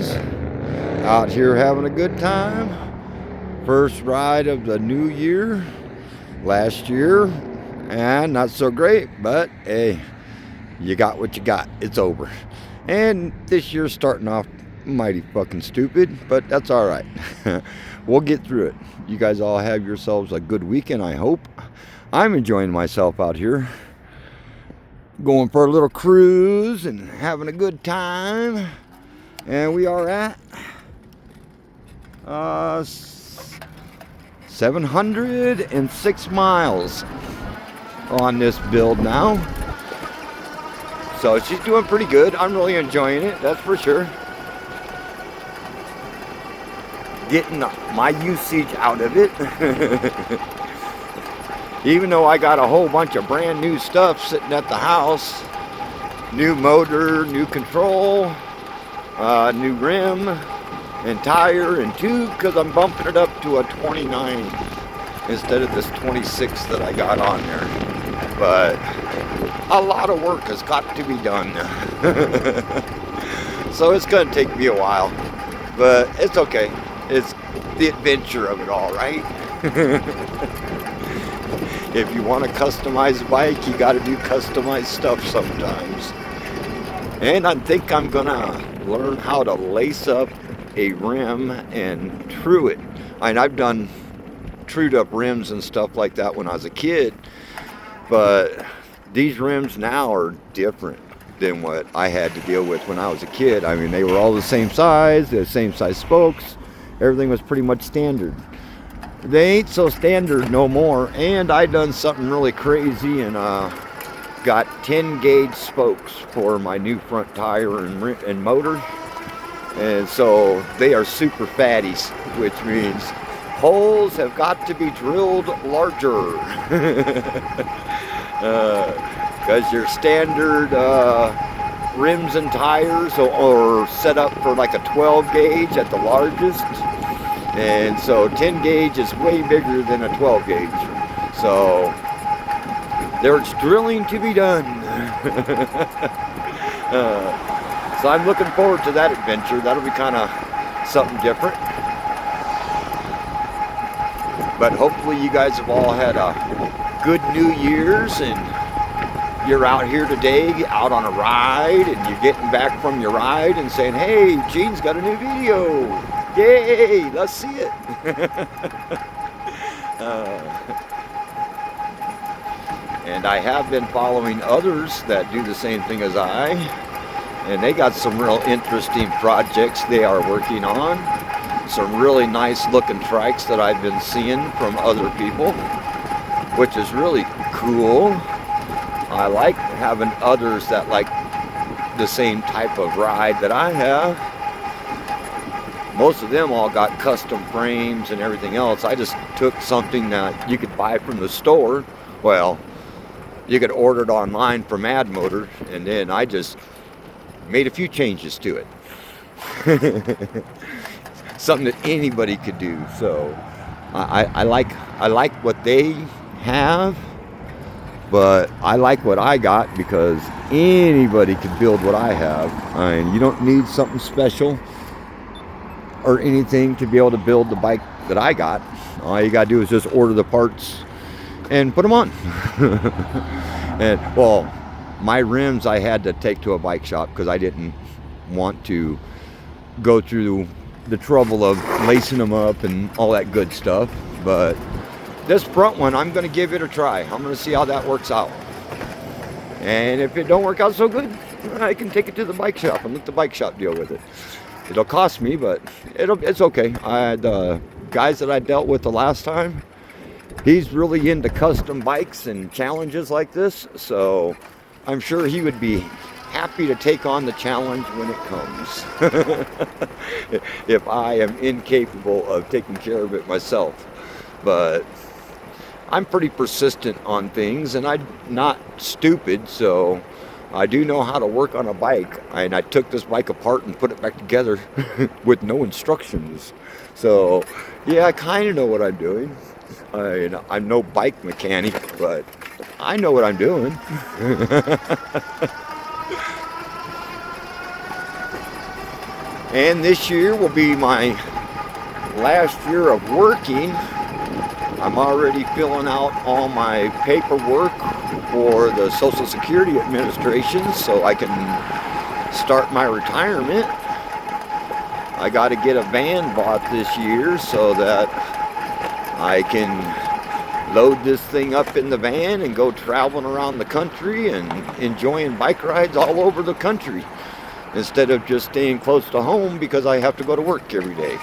friends. Out here having a good time. First ride of the new year. Last year, and not so great, but hey, you got what you got. It's over. And this year's starting off mighty fucking stupid, but that's all right. We'll get through it. You guys all have yourselves a good weekend, I hope. I'm enjoying myself out here. Going for a little cruise and having a good time. And we are at 706 miles on this build now. So she's doing pretty good. I'm really enjoying it, that's for sure. Getting my usage out of it. Even though I got a whole bunch of brand new stuff sitting at the house. New motor, new control, new rim and tire and tube, because I'm bumping it up to a 29 instead of this 26 that I got on there. But a lot of work has got to be done. So it's going to take me a while, but it's okay. It's the adventure of it all, right? If you want to customize a bike, you got to do customized stuff sometimes. And I think I'm going to learn how to lace up a rim and true it. I've done trued up rims and stuff like that when I was a kid, but these rims now are different than what I had to deal with when I was a kid. I mean, they were all the same size, the same size spokes, everything was pretty much standard. They ain't so standard no more, and I done something really crazy and got 10 gauge spokes for my new front tire and motor. And so they are super fatties, which means holes have got to be drilled larger. Because your standard rims and tires are set up for like a 12 gauge at the largest. And so 10 gauge is way bigger than a 12 gauge. So there's drilling to be done. So I'm looking forward to that adventure. That'll be kind of something different. But hopefully you guys have all had a good New Year's and you're out here today, out on a ride, and you're getting back from your ride and saying, hey, Gene's got a new video. Yay, let's see it. And I have been following others that do the same thing as I. And they got some real interesting projects they are working on. Some really nice looking trikes that I've been seeing from other people, which is really cool. I like having others that like the same type of ride that I have. Most of them all got custom frames and everything else. I just took something that you could buy from the store. Well, you could order it online from Mad Motor, and then I just made a few changes to it. Something that anybody could do. So I like what they have, but I like what I got because anybody can build what I have. I mean, you don't need something special or anything to be able to build the bike that I got. All you gotta do is just order the parts and put them on. And well, my rims I had to take to a bike shop because I didn't want to go through the trouble of lacing them up and all that good stuff. But this front one, I'm going to give it a try. I'm going to see how that works out. And if it don't work out so good, I can take it to the bike shop and let the bike shop deal with it. It'll cost me, but it's okay. The guys that I dealt with the last time, he's really into custom bikes and challenges like this. So I'm sure he would be happy to take on the challenge when it comes. If I am incapable of taking care of it myself. But I'm pretty persistent on things, and I'm not stupid, so I do know how to work on a bike. And I took this bike apart and put it back together with no instructions. So yeah, I kind of know what I'm doing. I'm no bike mechanic, but I know what I'm doing. And this year will be my last year of working. I'm already filling out all my paperwork for the Social Security Administration so I can start my retirement. I got to get a van bought this year so that I can load this thing up in the van and go traveling around the country and enjoying bike rides all over the country instead of just staying close to home because I have to go to work every day.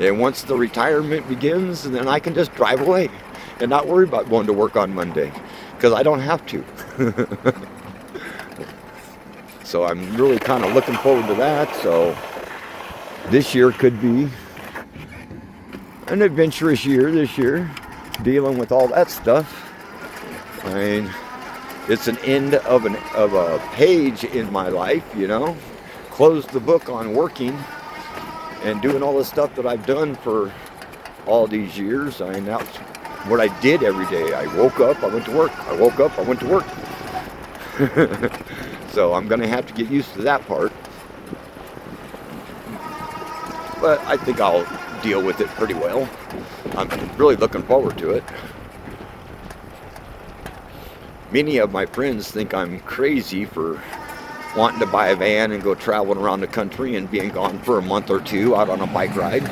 And once the retirement begins, then I can just drive away and not worry about going to work on Monday because I don't have to. So I'm really kind of looking forward to that. So this year could be an adventurous year this year, dealing with all that stuff. I mean, it's an end of a page in my life, you know. Close the book on working and doing all the stuff that I've done for all these years. I mean, that's what I did every day. I woke up, I went to work. I woke up, I went to work. So I'm going to have to get used to that part. But I think I'll deal with it pretty well. I'm really looking forward to it. Many of my friends think I'm crazy for wanting to buy a van and go traveling around the country and being gone for a month or two out on a bike ride.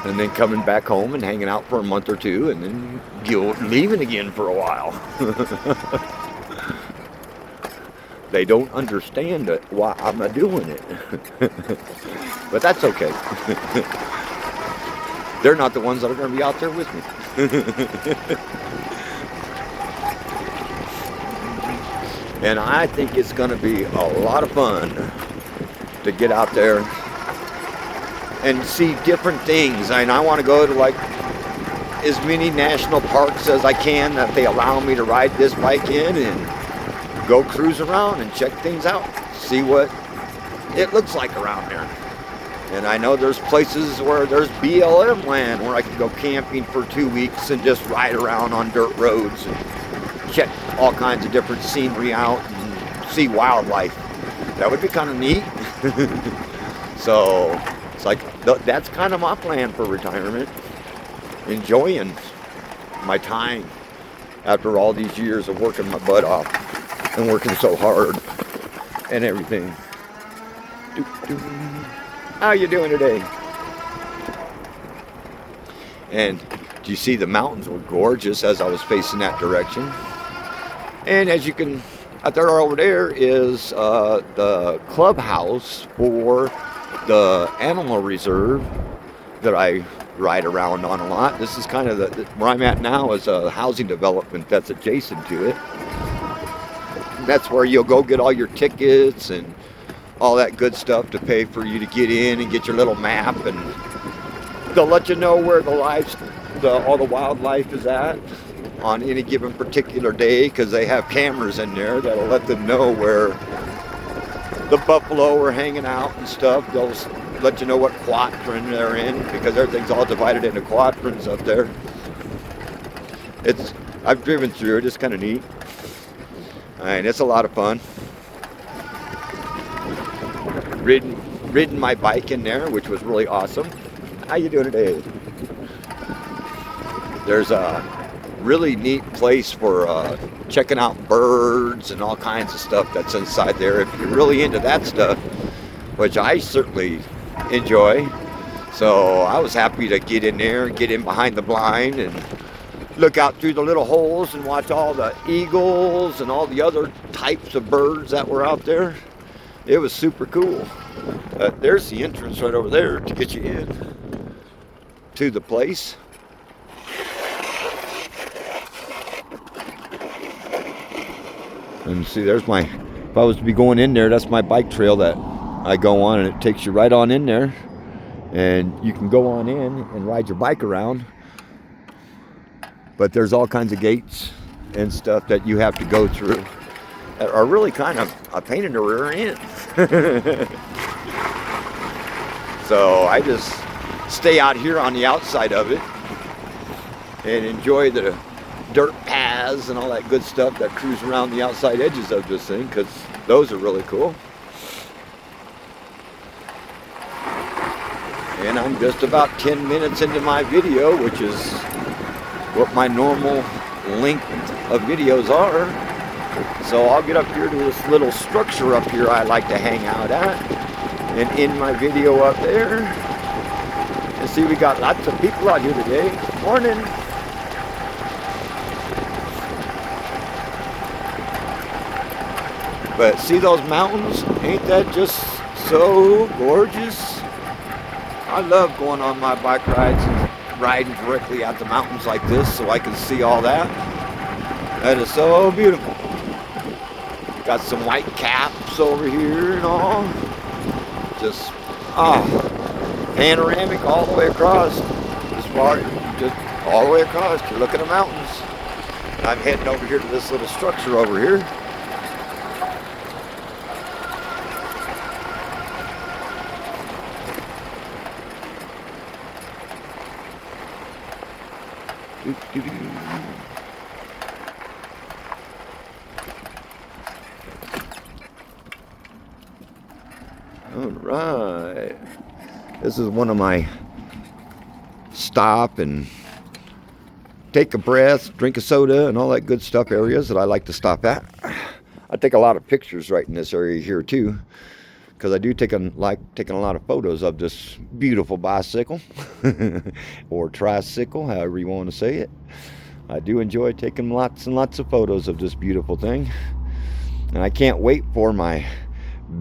And then coming back home and hanging out for a month or two and then leaving again for a while. They don't understand why I'm not doing it. But that's okay. They're not the ones that are going to be out there with me. And I think it's going to be a lot of fun to get out there and see different things. And I want to go to like as many national parks as I can that they allow me to ride this bike in and go cruise around and check things out, see what it looks like around there. And I know there's places where there's BLM land where I can go camping for 2 weeks and just ride around on dirt roads and check all kinds of different scenery out and see wildlife. That would be kind of neat. So it's like that's kind of my plan for retirement. Enjoying my time after all these years of working my butt off and working so hard and everything. How you doing today? And do you see the mountains were gorgeous as I was facing that direction? And as you can, out there over there is the clubhouse for the animal reserve that I ride around on a lot. This is kind of where I'm at now is a housing development that's adjacent to it. That's where you'll go get all your tickets and all that good stuff to pay for you to get in and get your little map, and they'll let you know where all the wildlife is at on any given particular day because they have cameras in there that'll let them know where the buffalo are hanging out and stuff. They'll let you know what quadrant they're in because everything's all divided into quadrants up there. I've driven through it. It's kind of neat. And it's a lot of fun. Ridden my bike in there, which was really awesome. How you doing today? There's a really neat place for checking out birds and all kinds of stuff that's inside there. If you're really into that stuff, which I certainly enjoy. So I was happy to get in there, get in behind the blind and look out through the little holes and watch all the eagles and all the other types of birds that were out there. It was super cool. There's the entrance right over there to get you in to the place. And see, there's if I was to be going in there, that's my bike trail that I go on, and it takes you right on in there. And you can go on in and ride your bike around. But there's all kinds of gates and stuff that you have to go through that are really kind of a pain in the rear end. So I just stay out here on the outside of it and enjoy the dirt paths and all that good stuff that cruise around the outside edges of this thing, because those are really cool. And I'm just about 10 minutes into my video, which is what my normal length of videos are. So I'll get up here to this little structure up here I like to hang out at and end my video up there. And see, we got lots of people out here today. Morning. But see those mountains? Ain't that just so gorgeous? I love going on my bike rides and riding directly at the mountains like this so I can see all that. That is so beautiful. Got some white caps over here and all. Just, panoramic all the way across. As far, just all the way across. You look at the mountains. And I'm heading over here to this little structure over here. All right. This is one of my stop and take a breath, drink a soda, and all that good stuff areas that I like to stop at. I take a lot of pictures right in this area here too, because I do like taking a lot of photos of this beautiful bicycle or tricycle, however you want to say it. I do enjoy taking lots and lots of photos of this beautiful thing, and I can't wait for my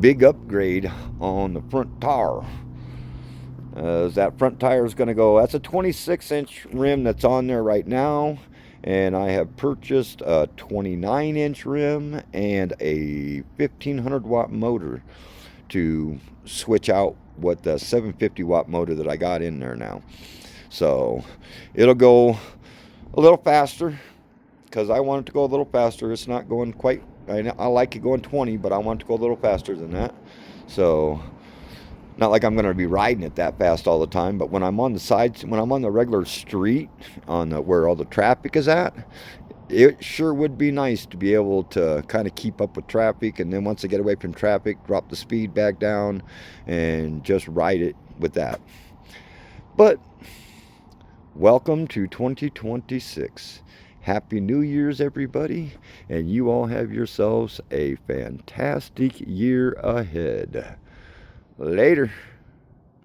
big upgrade on the front tire. That front tire is going to go, that's a 26-inch rim that's on there right now, and I have purchased a 29-inch rim and a 1500 watt motor to switch out what the 750 watt motor that I got in there now. So it'll go a little faster because I want it to go a little faster. It's not going quite, I like it going 20, but I want it to go a little faster than that. So not like I'm going to be riding it that fast all the time, but when I'm on the sides, when I'm on the regular street, on the, where all the traffic is at, it sure would be nice to be able to kind of keep up with traffic, and then once I get away from traffic, drop the speed back down and just ride it with that. But welcome to 2026. Happy New Year's, everybody, and you all have yourselves a fantastic year ahead. Later.